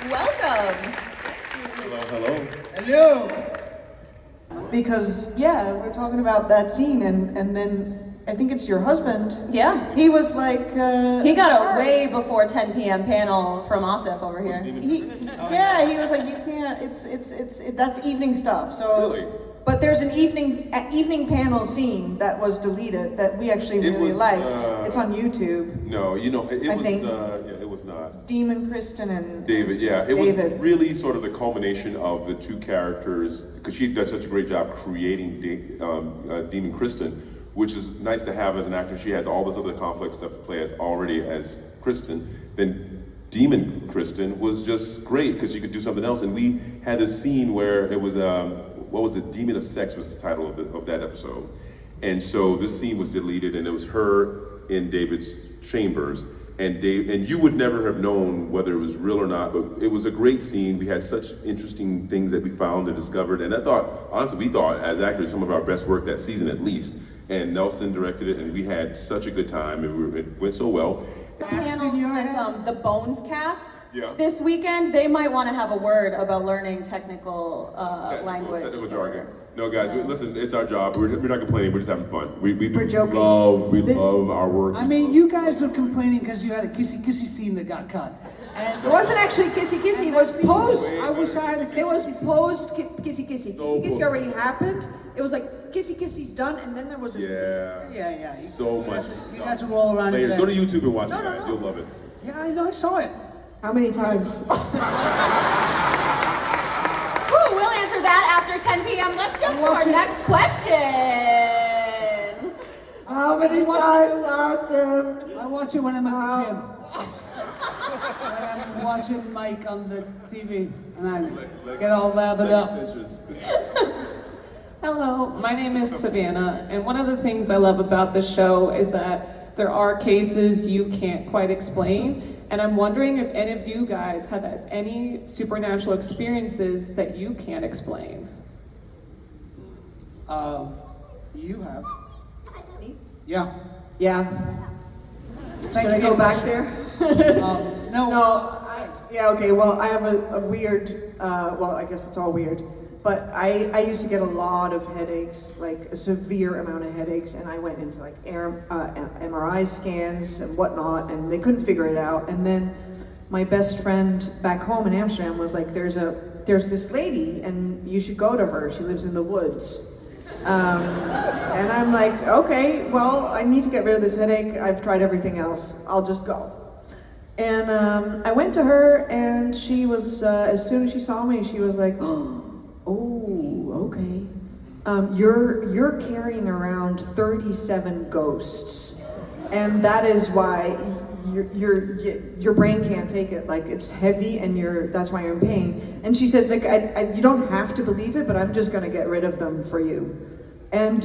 Welcome. Hello. Hello. Because we're talking about that scene, and then I think it's your husband. Yeah. He was like. He got a way before 10 p.m. panel from Aasif over here. He was like, you can't. It's that's evening stuff. So. Really? But there's an evening panel scene that was deleted that we actually really liked. It's on YouTube. No, it was not. Demon Kristen and David, yeah. It David. was really sort of the culmination of the two characters, because she does such a great job creating Demon Kristen, which is nice to have as an actor. She has all this other complex stuff to play as already as Kristen. Then Demon Kristen was just great because she could do something else. And we had this scene where it was, what was it? Demon of Sex was the title of that episode. And so this scene was deleted, and it was her in David's chambers. And you would never have known whether it was real or not, but it was a great scene. We had such interesting things that we found and discovered. And honestly, we thought as actors, some of our best work that season at least. And Nelson directed it, and we had such a good time, and it went so well. Panels with the Bones cast Yeah. this weekend, they might want to have a word about learning technical language. Technical jargon. No, guys, listen, it's our job. We're not complaining. We're just having fun. We're joking. love our work. I mean, you guys are complaining because you had a kissy scene that got cut. And It wasn't actually kissy. It was post. I wish I had a kissy. It was post kissy. No, Kissy already happened. It was like kissy's done, and then there was a Yeah. So much. You got to roll around in Later, bed. go to YouTube and watch it, No. guys. You'll love it. Yeah, I know. I saw it. How many times? Woo, we'll answer that after 10 p.m. Let's jump to our next question. How many times, Aasif? I watch it when I'm at the gym. When I'm watching Mike on the TV, and I get all lathered up. Hello, my name is Savannah, and one of the things I love about the show is that there are cases you can't quite explain, and I'm wondering if any of you guys have had any supernatural experiences that you can't explain. You have. Yeah. Yeah. Thank Should I you. go back there? No. Okay. Well, I have a weird. I guess it's all weird. But I used to get a lot of headaches, like a severe amount of headaches, and I went into like MRI scans and whatnot, and they couldn't figure it out. And then my best friend back home in Amsterdam was like, "There's this lady, and you should go to her. She lives in the woods." And I'm like, "Okay, well, I need to get rid of this headache. I've tried everything else. I'll just go." And I went to her, and she was as soon as she saw me, she was like, "Oh, okay. You're carrying around 37 ghosts, and that is why your brain can't take it. Like it's heavy, and that's why you're in pain." And she said, "Like you don't have to believe it, but I'm just gonna get rid of them for you." And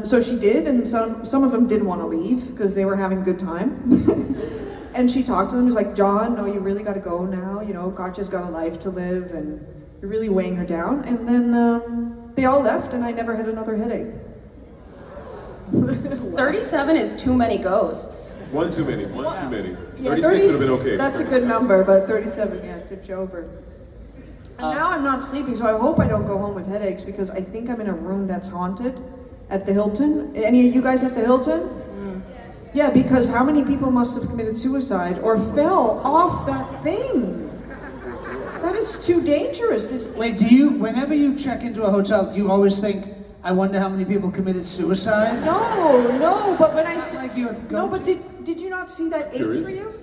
so she did, and some of them didn't want to leave because they were having a good time. And she talked to them. She's like, "John, no, you really got to go now. You know, Katja's got a life to live, and you're really weighing her down." And then they all left, and I never had another headache. 37 is too many ghosts. One too many. Too many. Yeah, 36 would have been okay. That's a good number, but 37, tips you over. And now I'm not sleeping, so I hope I don't go home with headaches because I think I'm in a room that's haunted at the Hilton. Any of you guys at the Hilton? Yeah, because how many people must have committed suicide or fell off that thing? That is too dangerous. Wait, whenever you check into a hotel, do you always think, I wonder how many people committed suicide? No, but when I see... Like you're No, but did you not see that atrium?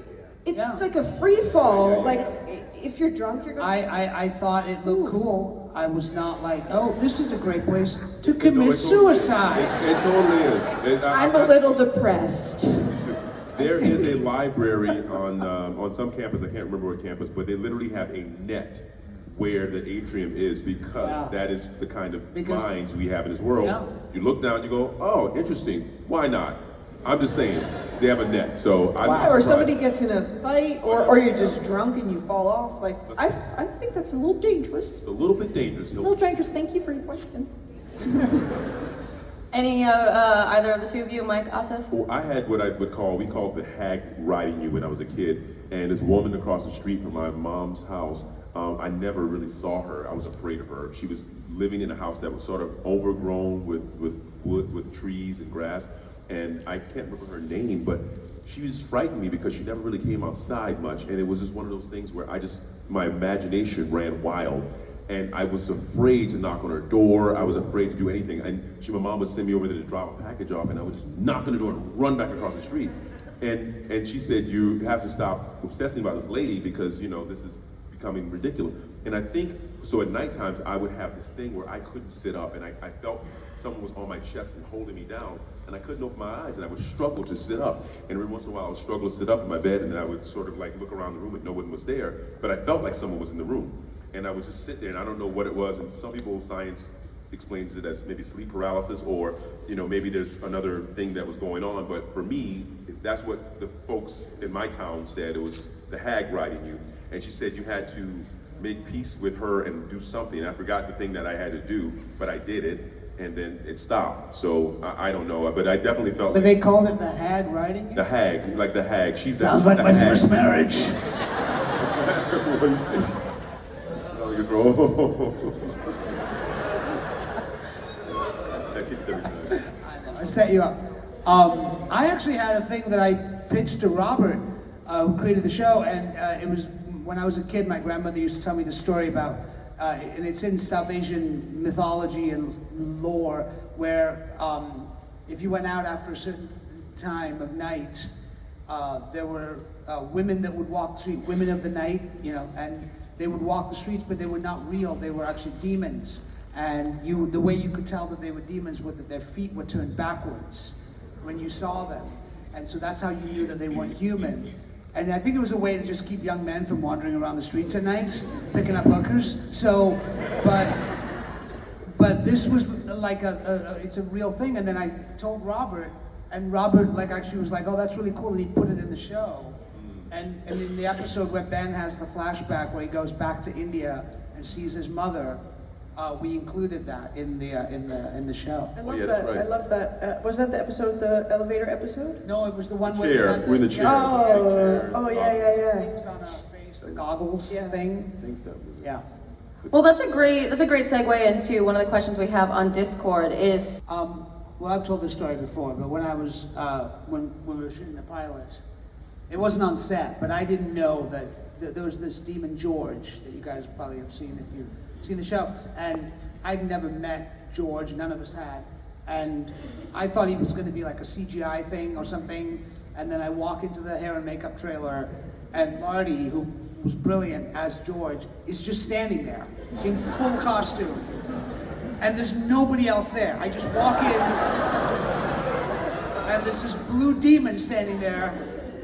It's like a free fall. Like, if you're drunk, you're going... I thought it looked cool. I was not like, oh, this is a great place to commit suicide. It totally is. I'm a little depressed. There is a library on some campus, I can't remember what campus, but they literally have a net where the atrium is because that is the kind of minds we have in this world. Yeah. You look down, you go, oh, interesting. Why not? I'm just saying, they have a net, so I'm not Or surprised. somebody gets in a fight, or you're just drunk and you fall off. Like, I think that's a little dangerous. A little bit dangerous. A little dangerous. Thank you for your question. Any either of the two of you, Mike, Aasif? Well, I had what we called the hag riding you when I was a kid. And this woman across the street from my mom's house, I never really saw her. I was afraid of her. She was living in a house that was sort of overgrown with wood, with trees and grass. And I can't remember her name, but she was frightening me because she never really came outside much. And it was just one of those things where my imagination ran wild. And I was afraid to knock on her door. I was afraid to do anything. And my mom would send me over there to drop a package off, and I would just knock on the door and run back across the street. And she said, you have to stop obsessing about this lady because, this is becoming ridiculous. And I think, so at night times, I would have this thing where I couldn't sit up, and I felt someone was on my chest and holding me down, and I couldn't open my eyes, and I would struggle to sit up. And every once in a while, I would struggle to sit up in my bed, and then I would sort of like look around the room and no one was there, but I felt like someone was in the room. And I would just sit there, and I don't know what it was, and some people, science explains it as maybe sleep paralysis, or maybe there's another thing that was going on, but for me, that's what the folks in my town said. It was the hag riding you, and she said you had to make peace with her and do something. I forgot the thing that I had to do, but I did it, and then it stopped. So I don't know, but I definitely felt. But they called it the hag riding you? The hag, like the hag. She's sounds like my first marriage. What do you say? That kicks everything. I set you up. I actually had a thing that I pitched to Robert, who created the show, and it was when I was a kid. My grandmother used to tell me the story about, and it's in South Asian mythology and lore, where if you went out after a certain time of night, there were women that would walk the street, women of the night, and they would walk the streets, but they were not real. They were actually demons. And the way you could tell that they were demons was that their feet were turned backwards when you saw them. And so that's how you knew that they weren't human. And I think it was a way to just keep young men from wandering around the streets at night, picking up hookers. So, but this was like it's a real thing. And then I told Robert, and Robert actually was like, oh, that's really cool, and he put it in the show. And in the episode where Ben has the flashback where he goes back to India and sees his mother, we included that in the show. I love yeah, that. right. I love that. Was that the episode, the elevator episode? No, it was the one where Chair. We're in the chair. Oh, yeah. things on her face, the goggles thing. I think that was it. Yeah. Well, that's a great segue into one of the questions we have on Discord is. Well, I've told this story before, but when I was when we were shooting the pilot, it wasn't on set, but I didn't know that there was this demon George that you guys probably have seen if you've seen the show, and I'd never met George, none of us had, and I thought he was going to be like a CGI thing or something, and then I walk into the hair and makeup trailer, and Marty, who was brilliant as George, is just standing there in full costume, and there's nobody else there. I just walk in, and there's this blue demon standing there,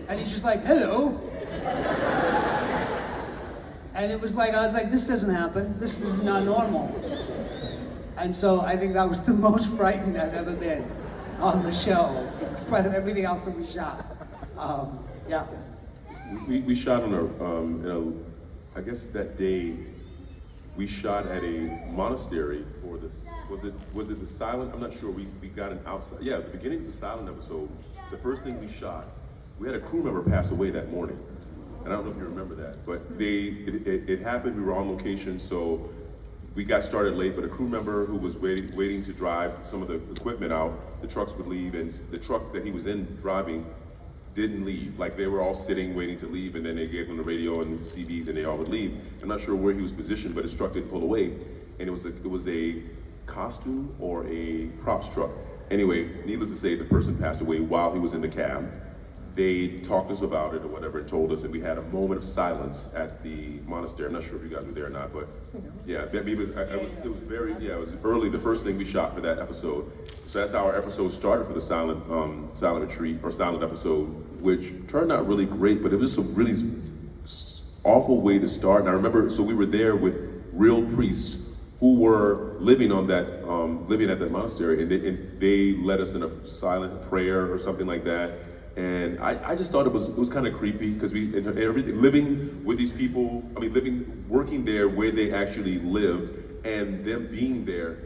and he's just like, hello. And it was like, I was like, this doesn't happen. This is not normal. And so I think that was the most frightened I've ever been on the show, in spite of everything else that we shot. Yeah. We shot on I guess that day, we shot at a monastery for this, was it the silent, I'm not sure, we got an outside, yeah, the beginning of the silent episode, the first thing we shot, we had a crew member pass away that morning. And I don't know if you remember that, but it happened, we were on location, so we got started late, but a crew member who was waiting to drive some of the equipment out, the trucks would leave, and the truck that he was in driving didn't leave. Like they were all sitting, waiting to leave, and then they gave him the radio and CDs and they all would leave. I'm not sure where he was positioned, but his truck didn't pull away. And it was a costume or a props truck. Anyway, needless to say, the person passed away while he was in the cab. They talked to us about it or whatever and told us, and we had a moment of silence at the monastery. I'm not sure if you guys were there or not, but yeah, it was early, the first thing we shot for that episode. So that's how our episode started for the silent retreat or silent episode, which turned out really great, but it was just a really awful way to start. And I remember, so we were there with real priests who were living at that monastery, and they led us in a silent prayer or something like that. And I just thought it was kind of creepy because living with these people, working there where they actually lived, and them being there,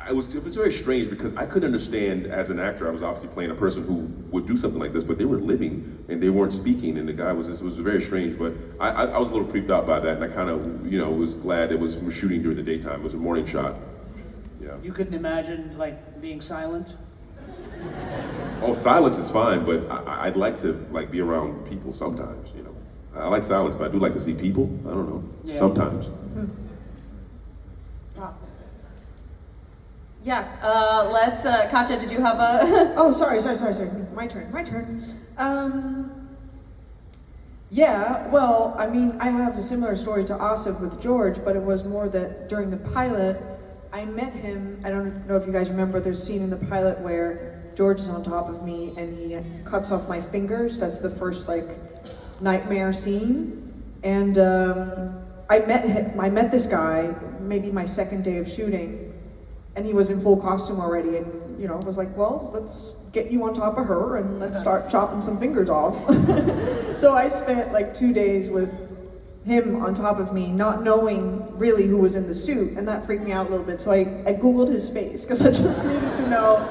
it was very strange because I couldn't understand as an actor. I was obviously playing a person who would do something like this, but they were living and they weren't speaking. And the guy was it was very strange. But I was a little creeped out by that, and I kind of was glad it was we're shooting during the daytime. It was a morning shot. Yeah. You couldn't imagine like being silent? Oh, silence is fine, but I'd like to be around people sometimes. I like silence, but I do like to see people. I don't know. Yeah. Sometimes. Yeah, let's, Katja, did you have a? Oh, sorry. My turn. Yeah, well, I mean, I have a similar story to Aasif with George, but it was more that during the pilot, I met him. I don't know if you guys remember, there's a scene in the pilot where George is on top of me and he cuts off my fingers. That's the first, nightmare scene. And I met this guy, maybe my second day of shooting, and he was in full costume already, and was like, well, let's get you on top of her and let's start chopping some fingers off. So I spent 2 days with him on top of me, not knowing really who was in the suit, and that freaked me out a little bit. So I Googled his face because I just needed to know,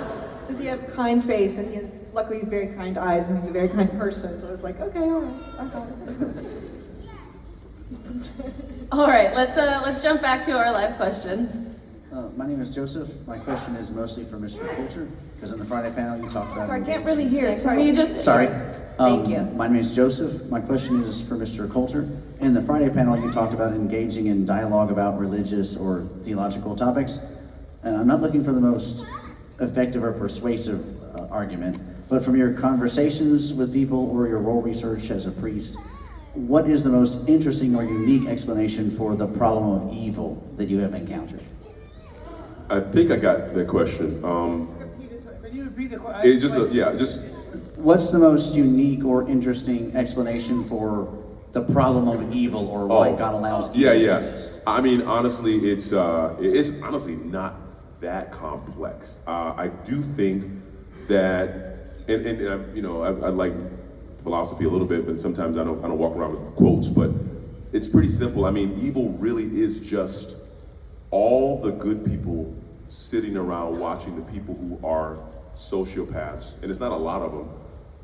does he have a kind face? And he has luckily very kind eyes, and he's a very kind person. So I was like, okay, all right, I got it. All right, let's jump back to our live questions. My name is Joseph. My question is mostly for Mr. Colter, because in the Friday panel you talked about... Sorry, I can't really hear. Can we just... Sorry. Thank you. My name is Joseph. My question is for Mr. Colter. In the Friday panel you talked about engaging in dialogue about religious or theological topics, and I'm not looking for the most effective or persuasive argument, but from your conversations with people or your role research as a priest, what is the most interesting or unique explanation for the problem of evil that you have encountered? I think I got the question. Can you repeat the question? It's just What's the most unique or interesting explanation for the problem of evil, or why God allows evil to exist? I mean, honestly, it's honestly not that complex. I do think that, and I like philosophy a little bit, but sometimes I don't walk around with quotes. But it's pretty simple. I mean, evil really is just all the good people sitting around watching the people who are sociopaths, and it's not a lot of them,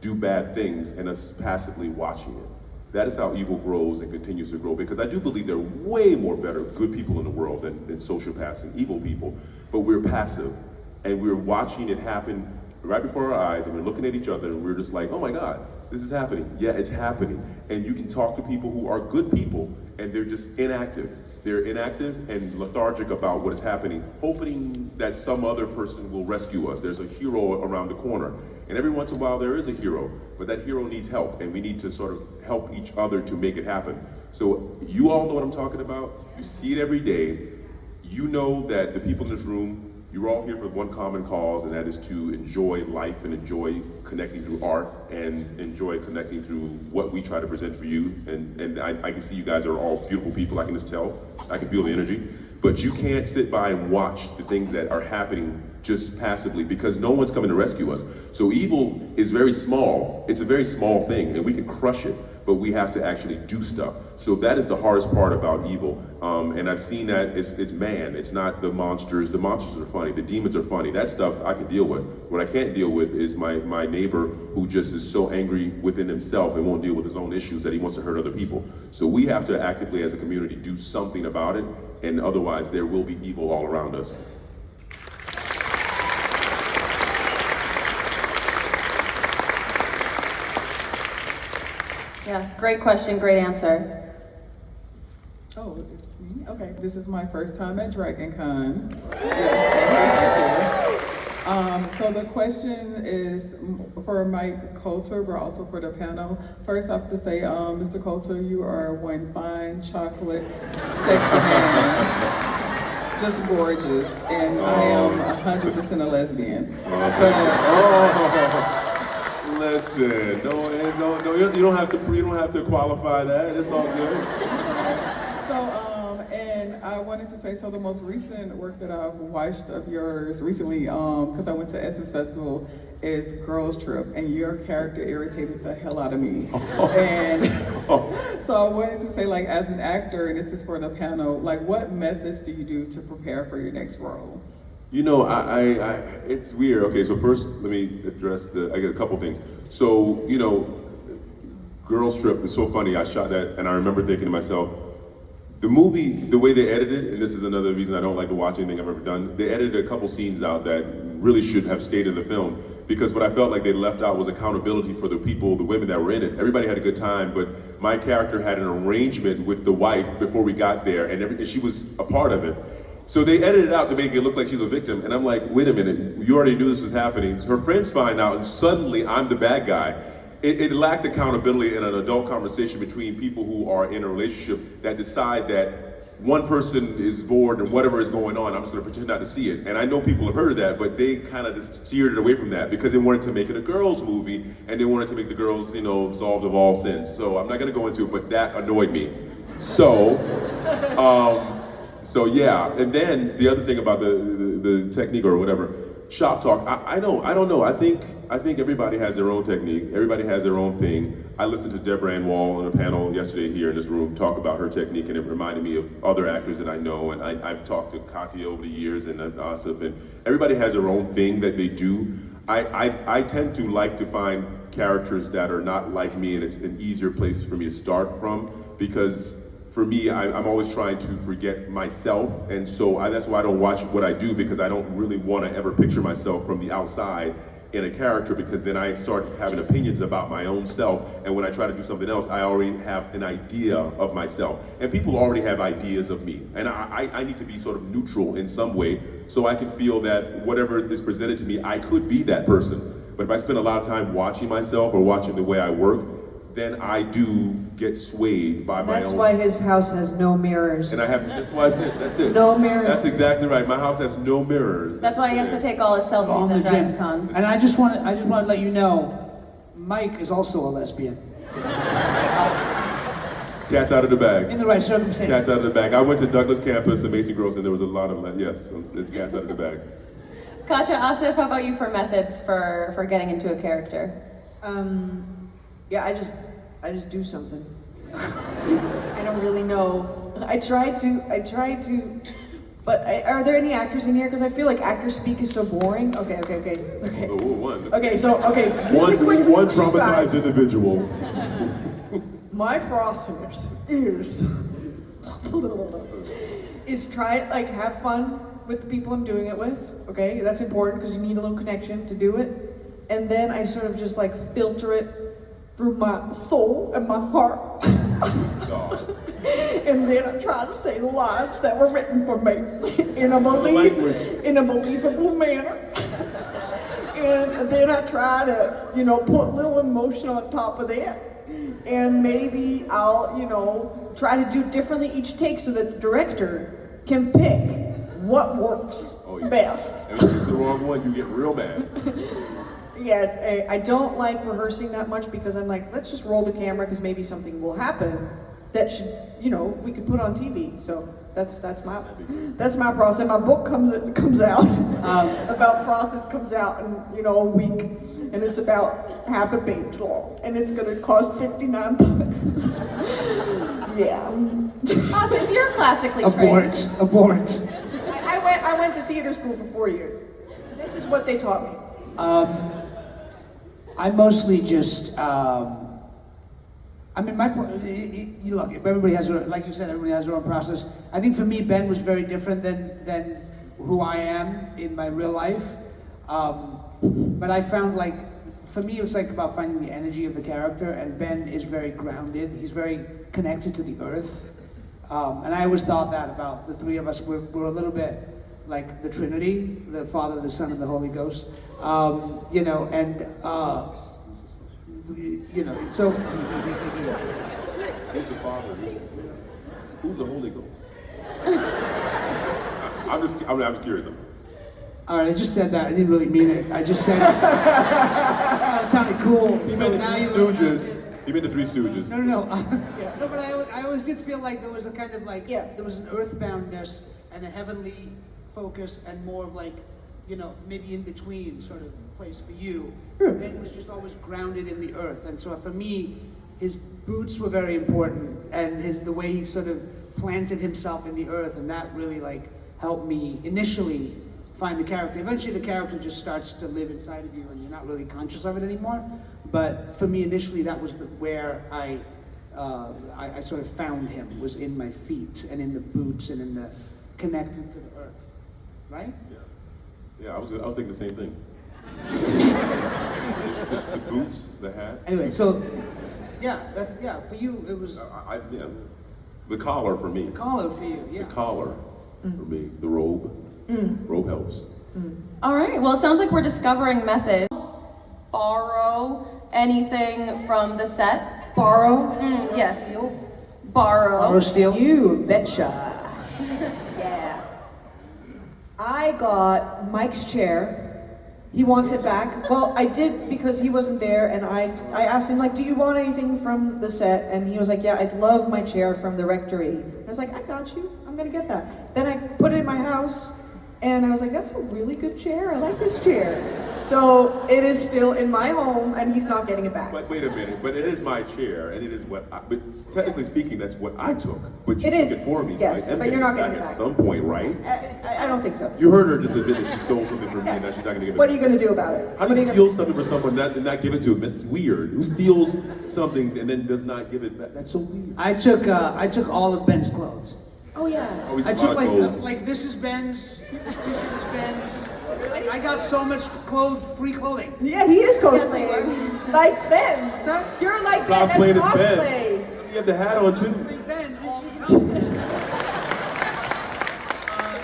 do bad things and us passively watching it. That is how evil grows and continues to grow, because I do believe there are way more better good people in the world than sociopaths and evil people, but we're passive and we're watching it happen right before our eyes, and we're looking at each other and we're just like, oh my God, this is happening. Yeah, it's happening. And you can talk to people who are good people and they're just inactive. They're inactive and lethargic about what is happening, hoping that some other person will rescue us. There's a hero around the corner. And every once in a while there is a hero, but that hero needs help, and we need to sort of help each other to make it happen. So you all know what I'm talking about. You see it every day. You know that the people in this room, you're all here for one common cause, and that is to enjoy life and enjoy connecting through art and enjoy connecting through what we try to present for you. And I can see you guys are all beautiful people. I can just tell. I can feel the energy. But you can't sit by and watch the things that are happening just passively, because no one's coming to rescue us. So evil is very small. It's a very small thing, and we can crush it, but we have to actually do stuff. So that is the hardest part about evil. And I've seen that it's man. It's not the monsters. The monsters are funny. The demons are funny. That stuff I can deal with. What I can't deal with is my neighbor who just is so angry within himself and won't deal with his own issues that he wants to hurt other people. So we have to actively, as a community, do something about it, and otherwise there will be evil all around us. Yeah, great question, great answer. Oh, it's me? Okay, this is my first time at DragonCon. Yes, thank you. So the question is for Mike Colter, but also for the panel. First, I have to say, Mr. Colter, you are one fine chocolate sexy man. Just gorgeous, and I am 100% a lesbian. Listen, you don't have to qualify that. It's all good. So, and I wanted to say, so the most recent work that I've watched of yours recently, because I went to Essence Festival, is Girls Trip, and your character irritated the hell out of me. And so I wanted to say, like, as an actor, and this is for the panel, like, what methods do you do to prepare for your next role? You know, it's weird. Okay, so first let me address I got a couple things. So, you know, Girls Trip is so funny. I shot that and I remember thinking to myself, the movie, the way they edited it, and this is another reason I don't like to watch anything I've ever done, they edited a couple scenes out that really should have stayed in the film. Because what I felt like they left out was accountability for the people, the women that were in it. Everybody had a good time, but my character had an arrangement with the wife before we got there, and she was a part of it. So they edited it out to make it look like she's a victim, and I'm like, wait a minute, you already knew this was happening. Her friends find out, and suddenly I'm the bad guy. It lacked accountability in an adult conversation between people who are in a relationship that decide that one person is bored and whatever is going on, I'm just gonna pretend not to see it. And I know people have heard of that, but they kind of just steered it away from that because they wanted to make it a girls' movie and they wanted to make the girls, you know, absolved of all sins. So I'm not gonna go into it, but that annoyed me. So, so yeah. And then the other thing about the technique or whatever, shop talk, I don't know. I think everybody has their own technique. Everybody has their own thing. I listened to Deborah Ann Wall on a panel yesterday here in this room talk about her technique, and it reminded me of other actors that I know. And I've talked to Katja over the years and Aasif, and everybody has their own thing that they do. I tend to like to find characters that are not like me, and it's an easier place for me to start from because for me, I'm always trying to forget myself, and so that's why I don't watch what I do because I don't really want to ever picture myself from the outside in a character because then I start having opinions about my own self, and when I try to do something else, I already have an idea of myself, and people already have ideas of me, and I need to be sort of neutral in some way so I can feel that whatever is presented to me, I could be that person. But if I spend a lot of time watching myself or watching the way I work, then I do get swayed by my own. That's why his house has no mirrors. And that's why I said, that's it. No mirrors. That's exactly right. My house has no mirrors. That's why he has to take all his On selfies the at gym. Dragon Con. And I just want to let you know, Mike is also a lesbian. Cat's out of the bag. In the right circumstances. Cat's out of the bag. I went to Douglas campus in Mason Gross and there was a lot of, yes, it's cat's out of the bag. Katja, Aasif, how about you for methods for getting into a character? Yeah, I just do something. I don't really know. I try to, but are there any actors in here? Because I feel like actor speak is so boring. Okay. Oh, one. Okay, really quickly, One guys. traumatized individual. My process is try, like, have fun with the people I'm doing it with, okay? That's important because you need a little connection to do it. And then I sort of just like filter it through my soul and my heart. And then I try to say the lines that were written for me in a believable manner. And then I try to, put a little emotion on top of that. And maybe I'll, try to do differently each take so that the director can pick what works best. And if you pick the wrong one, you get real mad. Yeah, I don't like rehearsing that much because I'm like, let's just roll the camera because maybe something will happen that should, we could put on TV. So that's my process. My book comes out about process comes out in a week, and it's about half a page long, and it's gonna cost $59. Yeah. Aasif, you're classically trained. Abort. I went to theater school for 4 years. This is what they taught me. I mostly just, look, everybody has like you said, everybody has their own process. I think for me, Ben was very different than who I am in my real life. But I found for me, it was about finding the energy of the character, and Ben is very grounded. He's very connected to the earth. And I always thought that about the three of us. We're a little bit like the Trinity, the Father, the Son, and the Holy Ghost. So. Who's the Father? Who's the Holy Ghost? I'm just curious. All right, I just said that. I didn't really mean it. I just said it. It sounded cool. He So meant now the you. Three Stooges. He meant the Three Stooges. No. No, but I always did feel like there was a kind of there was an earthboundness and a heavenly focus and more of maybe in between sort of place for you. Ben was just always grounded in the earth, and so for me, his boots were very important, and the way he sort of planted himself in the earth, and that really helped me initially find the character. Eventually the character just starts to live inside of you and you're not really conscious of it anymore. But for me initially that was where I sort of found him, was in my feet and in the boots and in the connected to the earth, right? Yeah, I was thinking the same thing. the boots, the hat. Anyway, so for you it was Yeah, the collar for me. the collar for you, yeah. The collar for me. The robe. Robe helps. All right, well, it sounds like we're discovering methods. Borrow anything from the set. Borrow? Yes. Borrow. Or steal. You betcha. Yeah. I got Mike's chair. He wants it back. Well, I did because he wasn't there, and I asked him, like, do you want anything from the set? And he was like, yeah, I'd love my chair from the rectory. I was like, I got you. I'm gonna get that. Then I put it in my house, and I was like, that's a really good chair. I like this chair. So it is still in my home, and he's not getting it back. But wait a minute, but it is my chair, and it is but technically speaking, that's what I took. But you It took is, it for me. yes, so I am but you're not getting getting it back back. at some point, right? I don't think so. You heard her just admit that she stole something from me, and now she's not going to give it What are back. you gonna do about it? How do you steal something from someone and not give it to them? This is weird. Who steals something and then does not give it back? That's so weird. I took all of Ben's clothes. Oh yeah. Always I a took lot of clothes. like this is Ben's, this t-shirt is Ben's. Like, I got so much free clothing. Yeah, he is Yes, cosplaying. Like Ben. that? You're like Ben. That's Cosplaying as cosplay. Ben. You have the hat on too. Like Ben all the time.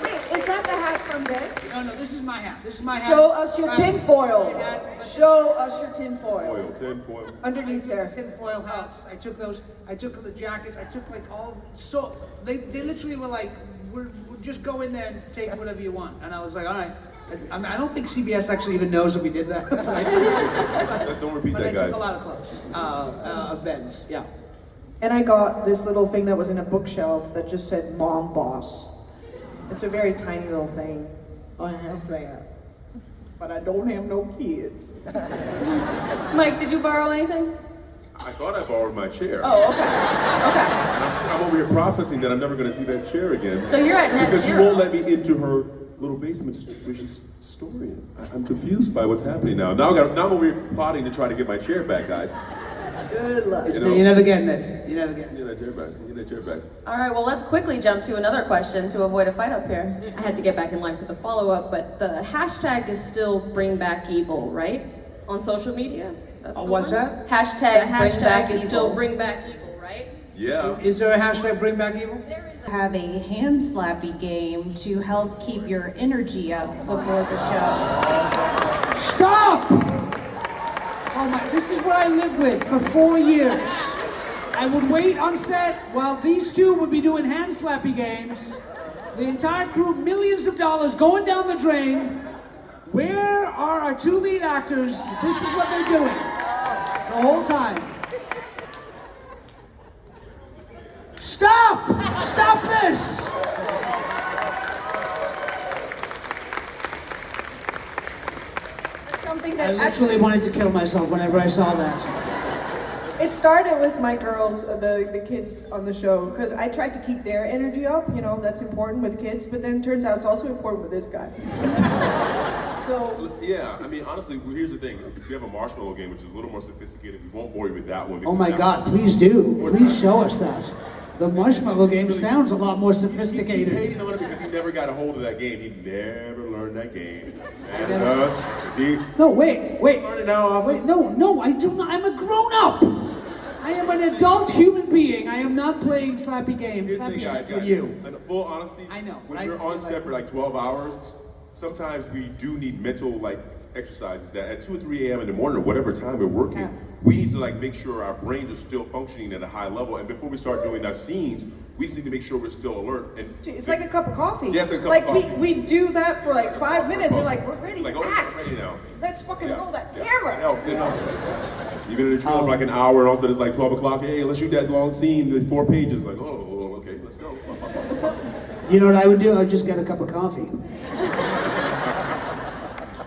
Wait, is that the hat from Ben? No, this is my hat. This is my hat. Show us your tinfoil. My hat. Show us your tinfoil. Foil, tin foil. Underneath there. Tinfoil hats. I took those. I took the jackets. I took like all. So they literally were like, we're just go in there and take whatever you want. And I was like, all right. I mean, I don't think CBS actually even knows that we did that. Don't repeat But I that, guys. took a lot of clothes of Ben's. Yeah. And I got this little thing that was in a bookshelf that just said Mom Boss. It's a very tiny little thing. I have that. But I don't have no kids. Mike, did you borrow anything? I thought I borrowed my chair. Oh, okay. Okay. I'm over here processing that I'm never going to see that chair again. So you're at net because zero. she won't let me into her little basement where she's storing it. I'm confused by what's happening now. Now I'm over here plotting to try to get my chair back, guys. Good luck. You know? You're never getting it. You're never getting it. Get that chair back. Get that chair back. All right, well, let's quickly jump to another question to avoid a fight up here. I had to get back in line for the follow-up, but the hashtag is still bring back evil, right? On social media? That's the What's one? that? The Hashtag bring back hashtag is evil. still bring back evil, right? Yeah. Is there a hashtag Bring Back Evil? Have a hand slappy game to help keep your energy up before the show. Stop! Oh my, this is what I lived with for 4 years. I would wait on set while these two would be doing hand slappy games. The entire crew, millions of dollars going down the drain. Where are our two lead actors? This is what they're doing the whole time. Stop! Stop this! Something I that literally actually wanted to kill myself whenever I saw that. it started with my girls, the kids on the show, because I tried to keep their energy up. You know, that's important with kids. But then it turns out it's also important with this guy. So Yeah, I mean, honestly, here's the thing. We have a marshmallow game, which is a little more sophisticated. We won't bore you with that one. Oh my God, please do. Please show us that. The marshmallow game sounds a lot more He's sophisticated. hating on it because he never got a hold of that game. He never learned that game. And he No, wait. learned it now, Aasif. Wait, no, I do not. I'm a grown up. I am an adult human being. I am not playing slappy games. Here's the Slappy thing, guys, games with you. In full honesty, I know, when right? we're on set for like 12 hours, sometimes we do need mental like exercises that at 2 or 3 a.m. in the morning or whatever time we're working, we need to like make sure our brains are still functioning at a high level. And before we start doing our scenes, we just need to make sure we're still alert. And it's like a cup of coffee. Yes, a cup like of coffee. we do that for like 5 minutes. You're like, we're ready Like, to oh, we're act. ready now. Let's fucking roll that Yeah. camera. It helps. Even in a trailer for like an hour, and all of a sudden it's like 12 o'clock. Hey, let's shoot that long scene. There's 4 pages. Like, oh, okay, let's go. You know what I would do? I'd just get a cup of coffee.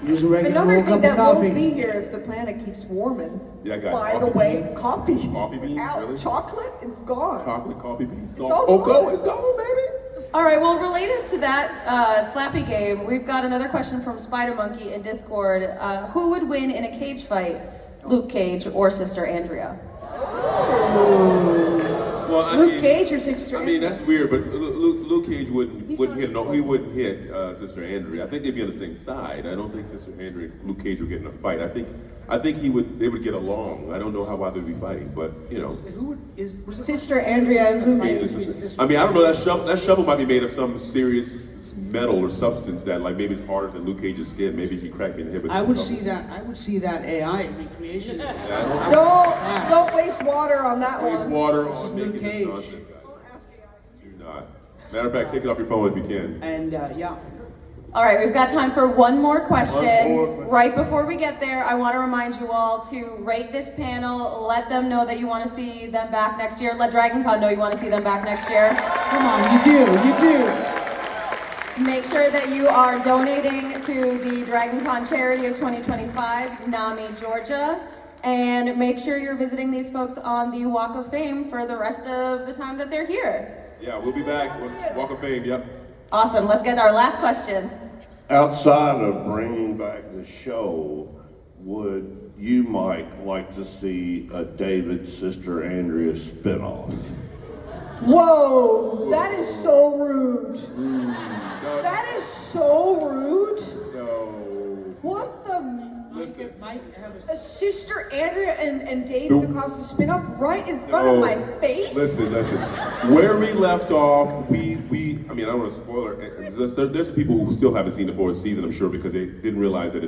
Use a regular Another old thing cup that of coffee. won't be here if the planet keeps warming. Yeah, guys, By the coffee way, beans. coffee. Coffee beans, Out. really? Chocolate, it's gone. Chocolate, coffee beans, all salt. Oh, go, gone. it's gone, baby. All right, well, related to that slappy game, we've got another question from Spider Monkey in Discord. Who would win in a cage fight, Luke Cage or Sister Andrea? Well, Luke Cage or Sister I mean, Andrea? that's weird, but Luke Cage wouldn't hit. No, he wouldn't hit Sister Andrea. I think they'd be on the same side. I don't think Sister Andrea and Luke Cage would get in a fight. I think they would get along. I don't know why they'd be fighting, but you know. Was it Sister Andrea and Luke. I mean, I don't know. That shovel might be made of some serious metal or substance that, like, maybe it's harder than Luke Cage's skin. Maybe he cracked me in the head with. I would see that AI recreation. Don't waste water on that Waste one. water This is on Luke making Cage. this nonsense, guys. Do not. Matter of fact, take it off your phone if you can. And yeah. All right, we've got time for one more question. Right before we get there, I want to remind you all to rate this panel, let them know that you want to see them back next year. Let DragonCon know you want to see them back next year. Come on, you do. Make sure that you are donating to the DragonCon charity of 2025, NAMI, Georgia. And make sure you're visiting these folks on the Walk of Fame for the rest of the time that they're here. Yeah, we'll be back. Walk of Fame, yep. Awesome, let's get our last question. Outside of bringing back the show, would you, Mike, like to see a David Sister Andrea spinoff? Whoa, that is so rude. No, That is so rude. no. What the? Listen. Sister Andrea and David across the spinoff right in front of my face? Listen. Where we left off, I mean, I don't want to spoil it. There's some people who still haven't seen the fourth season, I'm sure, because they didn't realize that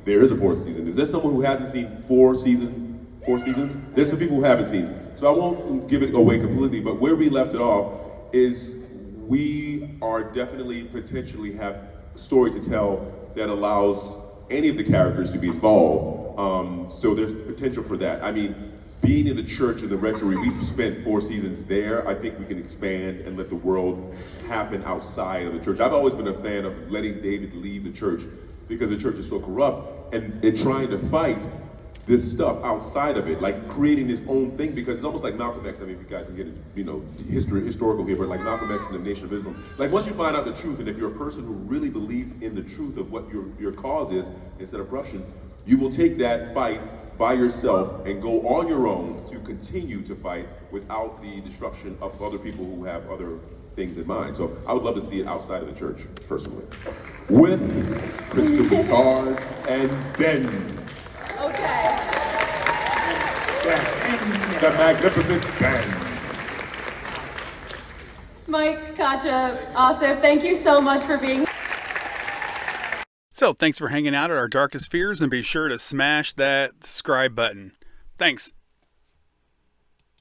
there is a fourth season. Is there someone who hasn't seen four seasons? There's some people who haven't seen. So I won't give it away completely, but where we left it off is we are definitely potentially have a story to tell that allows any of the characters to be involved. So there's potential for that. I mean, being in the church and the rectory, we've spent 4 seasons there. I think we can expand and let the world happen outside of the church. I've always been a fan of letting David leave the church because the church is so corrupt and trying to fight this stuff outside of it, like creating his own thing, because it's almost like Malcolm X. I mean, if you guys can get historical here, but like Malcolm X and the Nation of Islam. Like once you find out the truth, and if you're a person who really believes in the truth of what your cause is, instead of corruption, you will take that fight by yourself and go on your own to continue to fight without the disruption of other people who have other things in mind. So I would love to see it outside of the church, personally. With Krista Bouchard and Ben. Okay. The magnificent Ben. Mike, Katja, Aasif, thank you so much for being here. So thanks for hanging out at our Darkest Fears, and be sure to smash that subscribe button. Thanks.